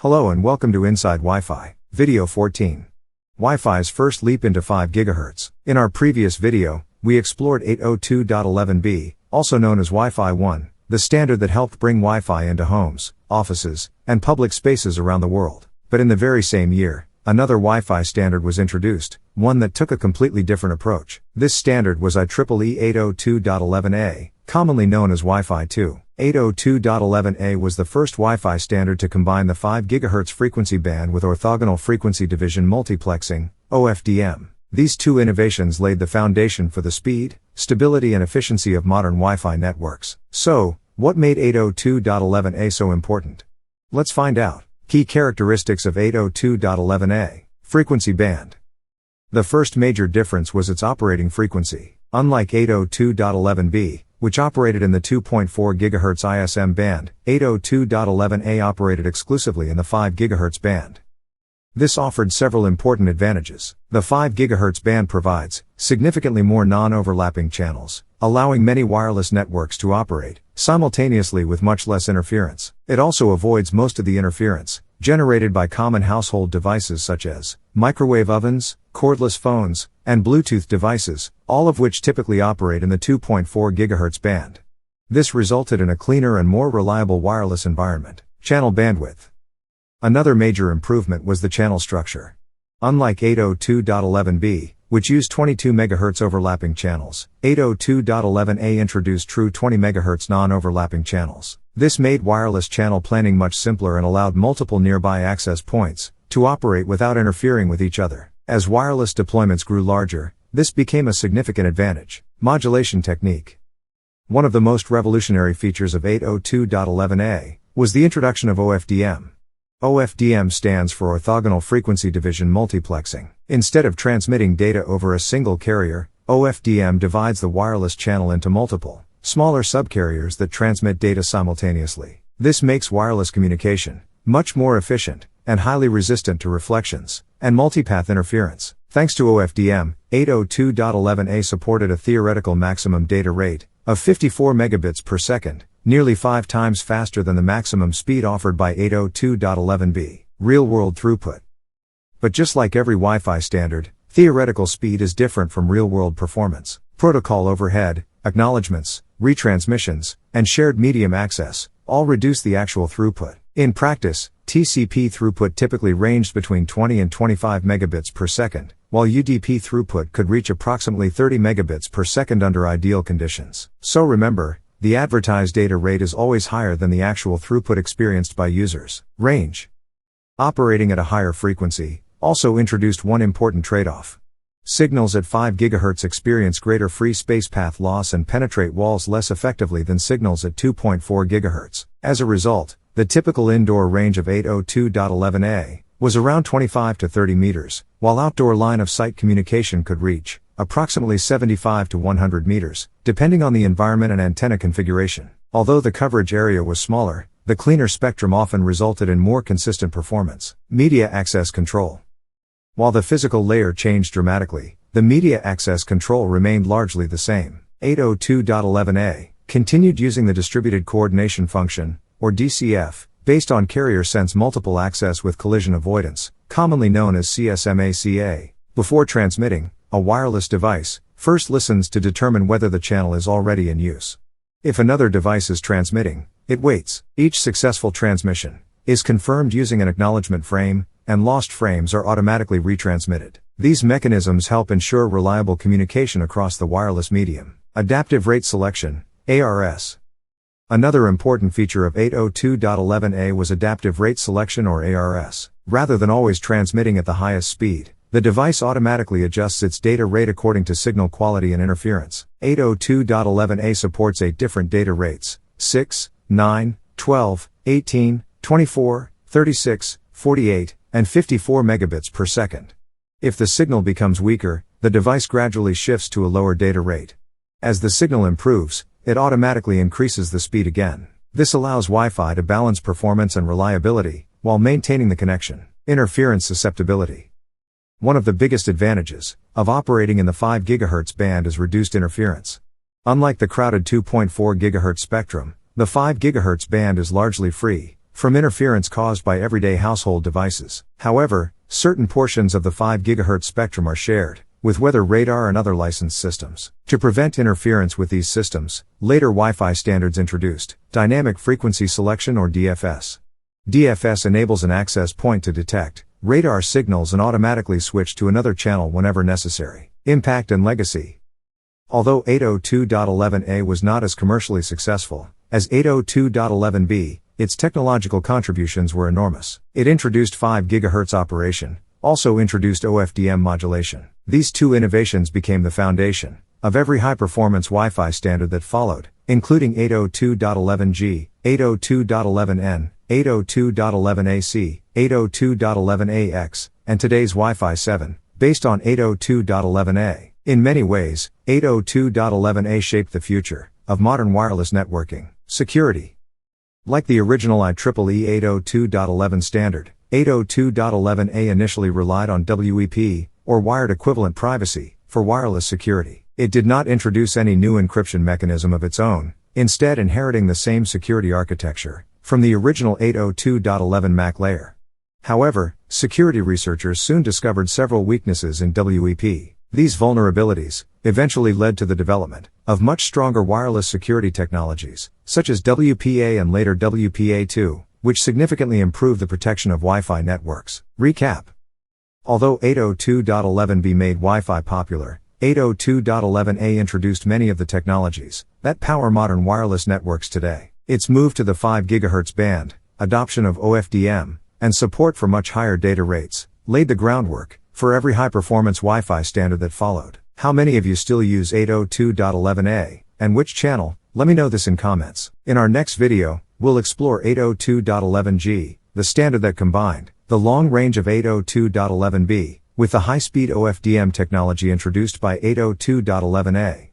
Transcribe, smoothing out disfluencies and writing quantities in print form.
Hello and welcome to InsideWi-Fi, video 14. Wi-Fi's first leap into 5 GHz. In our previous video, we explored 802.11b, also known as Wi-Fi 1, the standard that helped bring Wi-Fi into homes, offices, and public spaces around the world. But in the very same year, another Wi-Fi standard was introduced, one that took a completely different approach. This standard was IEEE 802.11a, commonly known as Wi-Fi 2. 802.11a was the first Wi-Fi standard to combine the 5 GHz frequency band with orthogonal frequency division multiplexing, OFDM. These two innovations laid the foundation for the speed, stability and efficiency of modern Wi-Fi networks. So, what made 802.11a so important? Let's find out. Key characteristics of 802.11a. Frequency band. The first major difference was its operating frequency. Unlike 802.11b, which operated in the 2.4 GHz ISM band, 802.11a operated exclusively in the 5 GHz band. This offered several important advantages. The 5 GHz band provides significantly more non-overlapping channels, allowing many wireless networks to operate simultaneously with much less interference. It also avoids most of the interference generated by common household devices such as microwave ovens, cordless phones, and Bluetooth devices, all of which typically operate in the 2.4 GHz band. This resulted in a cleaner and more reliable wireless environment. Channel bandwidth. Another major improvement was the channel structure. Unlike 802.11b, which used 22 MHz overlapping channels, 802.11a introduced true 20 MHz non-overlapping channels. This made wireless channel planning much simpler and allowed multiple nearby access points to operate without interfering with each other. As wireless deployments grew larger, this became a significant advantage. Modulation technique. One of the most revolutionary features of 802.11a was the introduction of OFDM. OFDM stands for orthogonal frequency division multiplexing. Instead of transmitting data over a single carrier, OFDM divides the wireless channel into multiple, smaller subcarriers that transmit data simultaneously. This makes wireless communication much more efficient and highly resistant to reflections and multipath interference. Thanks to OFDM, 802.11a supported a theoretical maximum data rate of 54 megabits per second, nearly 5 times faster than the maximum speed offered by 802.11b. Real-world throughput. But just like every Wi-Fi standard, theoretical speed is different from real-world performance. Protocol overhead, acknowledgements, retransmissions, and shared medium access all reduce the actual throughput. In practice, TCP throughput typically ranged between 20 and 25 megabits per second, while UDP throughput could reach approximately 30 megabits per second under ideal conditions. So remember, the advertised data rate is always higher than the actual throughput experienced by users. Range. Operating at a higher frequency also introduced one important trade-off. Signals at 5 GHz experience greater free space path loss and penetrate walls less effectively than signals at 2.4 GHz. As a result, the typical indoor range of 802.11a was around 25 to 30 meters, while outdoor line-of-sight communication could reach approximately 75 to 100 meters, depending on the environment and antenna configuration. Although the coverage area was smaller, the cleaner spectrum often resulted in more consistent performance. Media access control. While the physical layer changed dramatically, the media access control remained largely the same. 802.11a continued using the distributed coordination function, or DCF, based on carrier sense multiple access with collision avoidance, commonly known as CSMACA. Before transmitting, a wireless device first listens to determine whether the channel is already in use. If another device is transmitting, it waits. Each successful transmission is confirmed using an acknowledgement frame, and lost frames are automatically retransmitted. These mechanisms help ensure reliable communication across the wireless medium. Adaptive rate selection, ARS. Another important feature of 802.11a was adaptive rate selection, or ARS. Rather than always transmitting at the highest speed, the device automatically adjusts its data rate according to signal quality and interference. 802.11a supports 8 different data rates: 6, 9, 12, 18, 24, 36, 48, and 54 megabits per second. If the signal becomes weaker, the device gradually shifts to a lower data rate. As the signal improves, it automatically increases the speed again. This allows Wi-Fi to balance performance and reliability, while maintaining the connection. Interference susceptibility. One of the biggest advantages of operating in the 5 GHz band is reduced interference. Unlike the crowded 2.4 GHz spectrum, the 5 GHz band is largely free, from interference caused by everyday household devices. However, certain portions of the 5 GHz spectrum are shared with weather radar and other licensed systems. To prevent interference with these systems, later Wi-Fi standards introduced dynamic frequency selection or DFS. DFS enables an access point to detect radar signals and automatically switch to another channel whenever necessary. Impact and legacy. Although 802.11a was not as commercially successful as 802.11b, its technological contributions were enormous. It introduced 5 GHz operation, also introduced OFDM modulation. These two innovations became the foundation of every high-performance Wi-Fi standard that followed, including 802.11g, 802.11n, 802.11ac, 802.11ax, and today's Wi-Fi 7, based on 802.11a. In many ways, 802.11a shaped the future of modern wireless networking. Security. Like the original IEEE 802.11 standard, 802.11a initially relied on WEP, or wired equivalent privacy, for wireless security. It did not introduce any new encryption mechanism of its own, instead inheriting the same security architecture from the original 802.11 MAC layer. However, security researchers soon discovered several weaknesses in WEP. These vulnerabilities eventually led to the development of much stronger wireless security technologies, such as WPA and later WPA2, which significantly improved the protection of Wi-Fi networks. Recap. Although 802.11b made Wi-Fi popular, 802.11a introduced many of the technologies that power modern wireless networks today. Its move to the 5 GHz band, adoption of OFDM, and support for much higher data rates laid the groundwork for every high-performance Wi-Fi standard that followed. How many of you still use 802.11a, and which channel? Let me know this in comments. In our next video, we'll explore 802.11g, the standard that combined the long range of 802.11b with the high-speed OFDM technology introduced by 802.11a.